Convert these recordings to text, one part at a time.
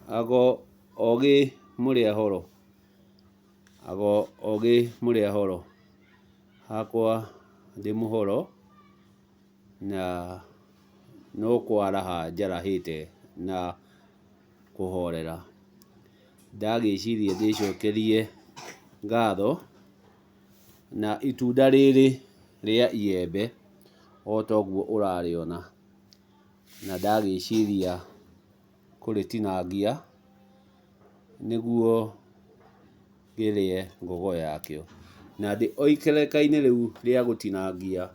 Ago ogĩ mũrĩ ahoro. Ago ogĩ mũrĩ ahoro. Hakwa ndĩ mũhoro na no kwaraha njarahĩte na kũhorera. Ndagĩciria ndĩcokerie ngatho na itunda rĩrĩ rĩa iembe o ta ũguo ũrarĩona, na ndagĩciria kũrĩtinangia nĩguo ngĩrĩe ngogoyo yakĩo. Na ndĩ o ikereka-inĩ rĩu rĩa gũtinangia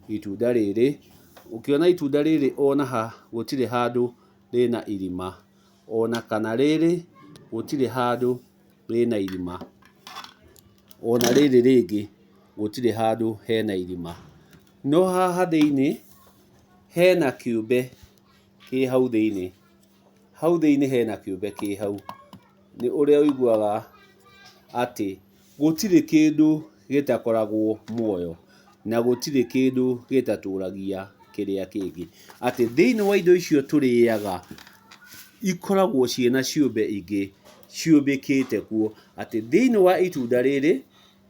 itunda rĩrĩ. Ũkĩona itunda rĩrĩ ona haha gũtirĩ handũ rĩna irima, ona kana rĩrĩ gũtirĩ handũ rĩna irima, ona rĩrĩ rĩngĩ gũtirĩ handũ hena irima. No haha thĩinĩ hena kĩũmbe kĩ hau thĩinĩ. Hau thĩinĩ hena kĩũmbe kĩ hau. Nĩ ũrĩa ũiguaga atĩ gũtirĩ kĩndũ gĩtakoragwo muoyo na gũtirĩ kĩndũ gĩtatũragia kĩrĩa kĩngĩ. Atĩ thĩinĩ wa indo icio tũrĩaga ikoragwo ciĩna ciũmbe ingĩ ciũmbĩkĩte kuo. Atĩ thĩinĩ wa itunda rĩrĩ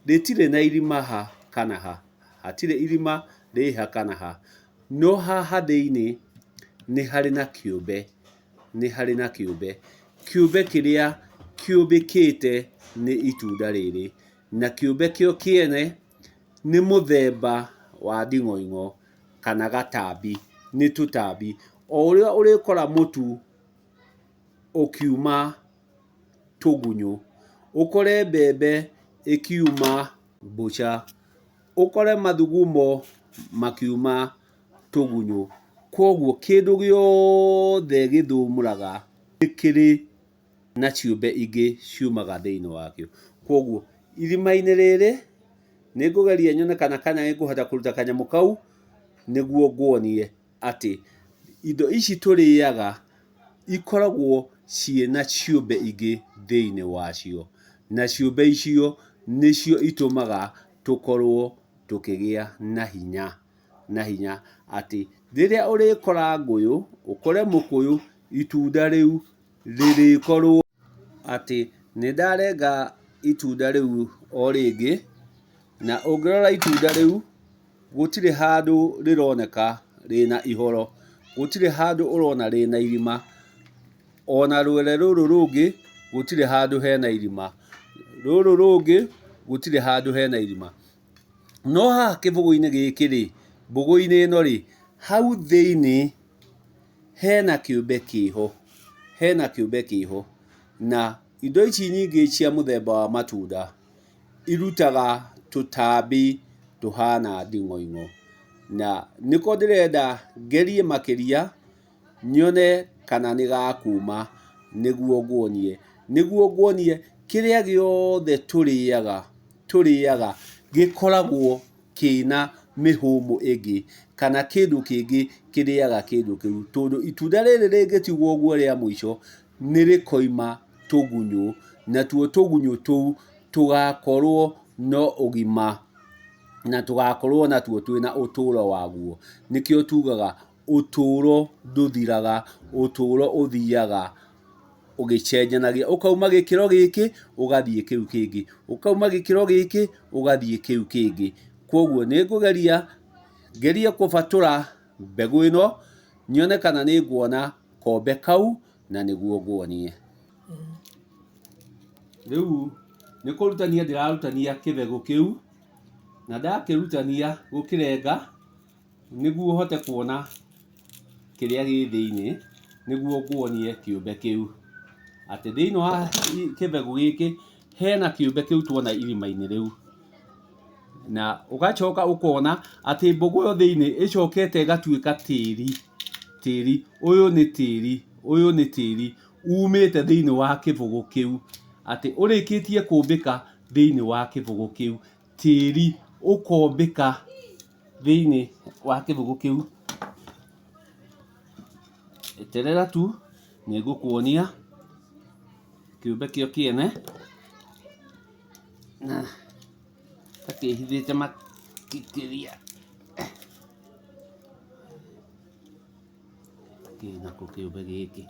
rĩtirĩ na irima ha kana ha. Hatirĩ irima rĩ ha kana ha. No haha thĩinĩ nĩ harĩ na kĩũmbe, nĩ harĩ na kĩũmbe. Kĩũmbe kĩrĩa kĩũmbĩkĩte nĩ itunda rĩrĩ. Na kĩũmbe kĩo kĩene nĩ mũthemba wa nding'oing'o kana gatambi, nĩ tũtambi. O ũrĩa ũrĩkora mũtu ũkiuma tũgunyũ, ũkore mbembe ĩkiuma mbũca, ũkore mathugumo makiuma tũgunyũ. Koguo kĩndũ gĩothe gĩthũmũraga nĩ kĩrĩ na ciũmbe ingĩ ciumaga thĩinĩ wakĩo. Koguo irima-inĩ rĩrĩ nĩ ngũgeria nyone kana nĩngũhota kũruta kanyamũ kau nĩguo nguonie atĩ indo ici tũrĩaga ikoragwo ciĩna ciũmbe ingĩ thĩinĩ wacio. Na ciũmbe icio nĩcio itũmaga tũkorwo tũkĩgĩa na hinya. Na hinya atĩ rĩrĩa ũrĩkora ngũyũ, ũkore mũkũyũ, itunda rĩu rĩrĩkorwo atĩ nĩndarenga itunda rĩu o rĩngĩ. Na ũngĩrora itunda rĩu gũtirĩ handũ rĩroneka rĩna ihoro. Gũtirĩ handũ ũrona rĩna irima. Ona rwere rũrũ rũngĩ gũtirĩ handũ hena irima. Rũrũ rũngĩ gũtirĩ handũ hena irima. No haha kĩbũgũ-inĩ gĩkĩ rĩ, mbũgũ-inĩ ĩno rĩ, hau thĩinĩ hena kĩũmbe kĩho. Hena kĩũmbe kĩho. Na indo ici nyingĩ cia mũthemba wa matunda irutaga tũtambi tũhana nding'oing'o. Na nĩko ndĩrenda ngerie makĩria nyone kana nĩ gakuma nĩguo nguonie kĩrĩa gĩothe tũrĩaga gĩkoragwo kĩna mĩhũmũ ĩngĩ kana kĩndũ kĩngĩ kĩrĩaga kĩndũ kĩu. Tondũ itunda rĩrĩ rĩngĩtigwo ũguo rĩa mũico nĩ rĩkoima tũgunyũ, natuo tũgunyũ tũu tũgakorwo no ũgima na tũgakorwo natuo twĩna ũtũro waguo. Nĩkĩo tugaga ũtũro ndũthiraga, ũtũro ũthiaga ũgĩcenjanagia. Ũkauma gĩkĩro gĩkĩ ũgathiĩ kĩu kĩngĩ, ũkauma gĩkĩro gĩkĩ ũgathiĩ kĩu kĩngĩ. Koguo nĩ ngũgeria ngerie kũbatũra mbegũ ĩno nyone kana nĩ nguona kombe kau na nĩguo nguonie. Rĩu nĩ kũrutania ndĩrarutania kĩbegũ kĩu, na ndakĩrutania gũkĩrenga nĩguo hote kuona kĩrĩa gĩ thĩinĩ, nĩguo nguonie kĩũmbe kĩu. Atĩ thĩinĩ wa kĩbegũ gĩkĩ hena kĩũmbe kĩu tuona irima-inĩ rĩu. Na ũgacoka ũkona atĩ mbũgũ ĩyo thĩinĩ ĩcokete ĩgatuĩka tĩri. Tĩri ũyũ nĩ tĩri, ũyũ nĩ tĩri umĩte thĩinĩ wa kĩbũgũ kĩu. Atĩ ũrĩkĩtie kũmbĩka thĩinĩ wa kĩbũgũ kĩu, tĩri ũkombĩka thĩinĩ wa kĩbũgũ kĩu. Eterera tu nĩ ngũkuonia kĩũmbe kĩo kĩene. Na takĩhithĩte makĩria. Kĩnako kĩũmbe gĩkĩ.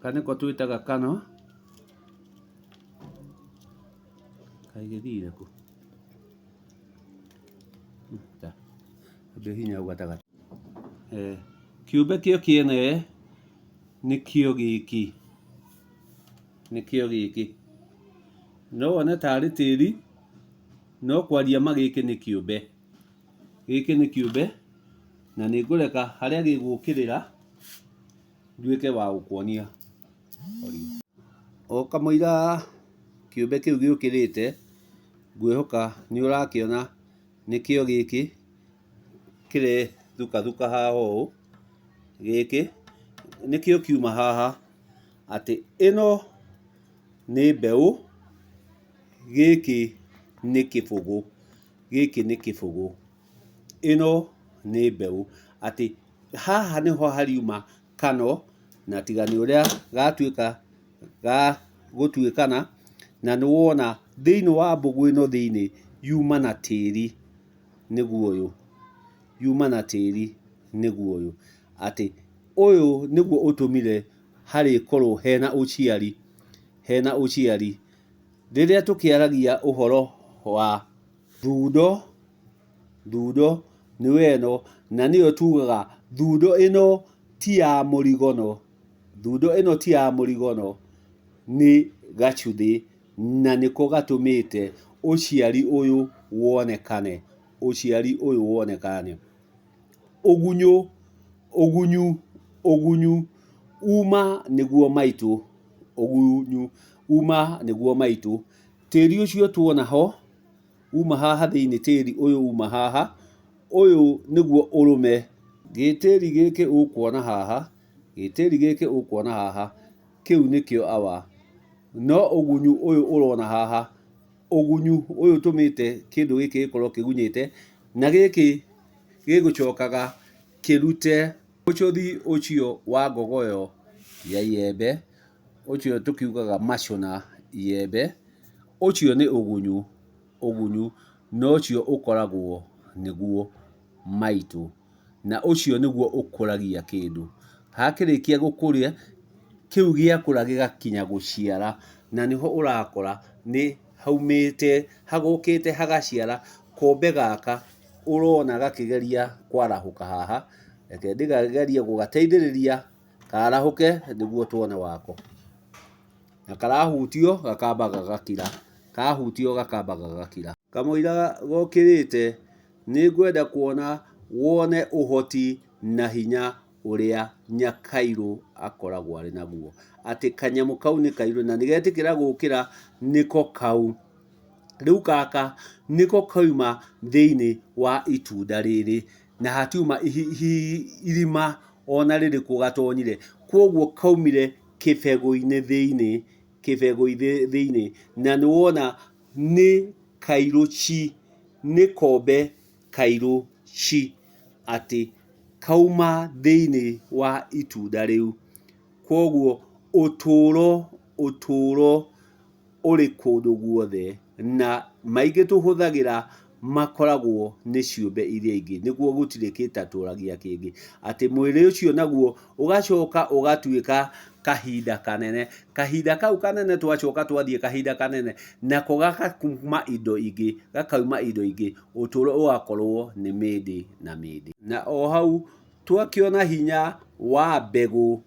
kaniko twitaga kano kaigithire ku ta be hinya ugataga kiumbe kĩo kĩene nĩkĩo gĩkĩ no wone tarĩ tĩri no kwaria magĩkĩ nĩ kĩũmbe na nĩ ngũreka harĩa gĩgũkĩrĩra nduĩke wa gũkuonia o kamũira kĩũmbe kĩu gĩũkĩrĩte ngwĩhoka nĩ ũrakĩona nĩkĩo gĩkĩ kĩrethuka haha ũũ gĩkĩ nĩkĩo kiuma haha atĩ ĩno nĩ mbeũ gĩkĩ nĩ kĩbũgũ ĩno nĩ mbeũ atĩ haha nĩho hariuma kano na tiga nĩ ũrĩa gatuĩka ga gũtuĩkana na nĩ wona thĩinĩ wa mbũgũ ĩno thĩinĩ yuma na tĩri nĩguo ũyũ atĩ ũyũ nĩguo ũtũmire harĩ korwo hena ũciari rĩrĩa tũkĩaragia ũhoro wa thundo nĩyo ĩno na nĩyo tugaga thundo ĩno ti ya mũrigono nĩ gacuthĩ na nĩko gatũmĩte ũciari ũyũ wonekane ũgunyũ uma nĩguo maitũ tĩri ũcio tuona ho uma haha thĩinĩ tĩri ũyũ uma haha ũyũ nĩguo ũrũme gĩtĩri gĩkĩ ũkuona haha kĩu nĩkĩo awa no ũgunyũ ũyũ ũrona haha ũgunyũ ũyũ tũmĩte kĩndũ gĩkĩ gĩkorwo kĩgunyĩte na gĩkĩ gĩgũcokaga kĩrute ũcũthi ũcio wa ngogoyo ya iyembe ũcio tũkiugaga macũna iyembe ũcio nĩ ũgunyũ no ũcio ũkoragwo nĩguo maitũ na ũcio nĩguo ũkũragia kĩndũ hakĩrĩkia gũkũria kĩu gĩakũra gĩgakinya gũciara na nĩho ũrakora nĩ haumĩte hagũkĩte hagaciara kombe gaka ũrona gakĩgeria kwarahũka haha reke ndĩkagerie gũgateithĩrĩria karahũke nĩguo tuone wako na karahutio gakamba gagakira kamũira gokĩrĩte nĩ ngwenda kuona wone ũhoti na hinya ũrĩa Nyakairũ akoragwo arĩ naguo atĩ kanyamũ kau nĩ kairũ na nĩgetĩkĩra gũkĩra nĩko kau rĩu gaka nĩko kauma thĩinĩ wa itunda rĩrĩ na hatiuma irima ona rĩrĩkũ gatonyire kwoguo kaumire kĩbegũ-inĩ thĩinĩ na nĩ wona nĩ kairũ nĩ kombe kairũ atĩ kauma thĩinĩ wa itunda rĩu kwoguo ũtũro ũrĩ kũndũ guothe na maingĩ tũhũthagĩra makoragwo nĩ ciũmbe iria ingĩ nĩguo gũtirĩ gĩtatũragia kĩngĩ atĩ mwĩrĩ ũcio naguo ũgacoka ũgatuĩka kahinda kau kanene twacoka twathiĩ kahinda kanene nako gakauma indo ingĩ ũtũro ũgakorwo nĩ mĩndĩ na o hau twakĩona hinya wa mbegũ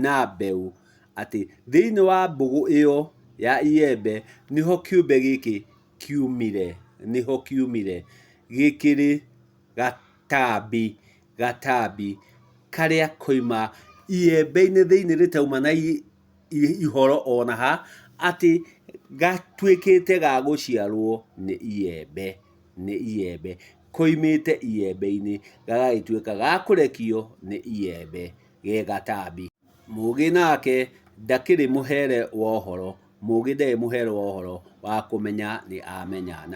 na mbeũ atĩ thĩinĩ wa mbũgũ ĩyo ya iyembe nĩho kĩũmbe gĩkĩ kiumire gĩkĩrĩ gatambi karĩa koima iyembe-inĩ thĩinĩ rĩtauma na ihoro ona ha atĩ gatuĩkĩte ga gũciarwo nĩ iyembe koimĩte iyembe-inĩ gagagĩtuĩka ga kũrekio nĩ iyembe ge gatambi mũgĩ nake ndakĩrĩ mũhere wa ũhoro wa kũmenya nĩ amenya.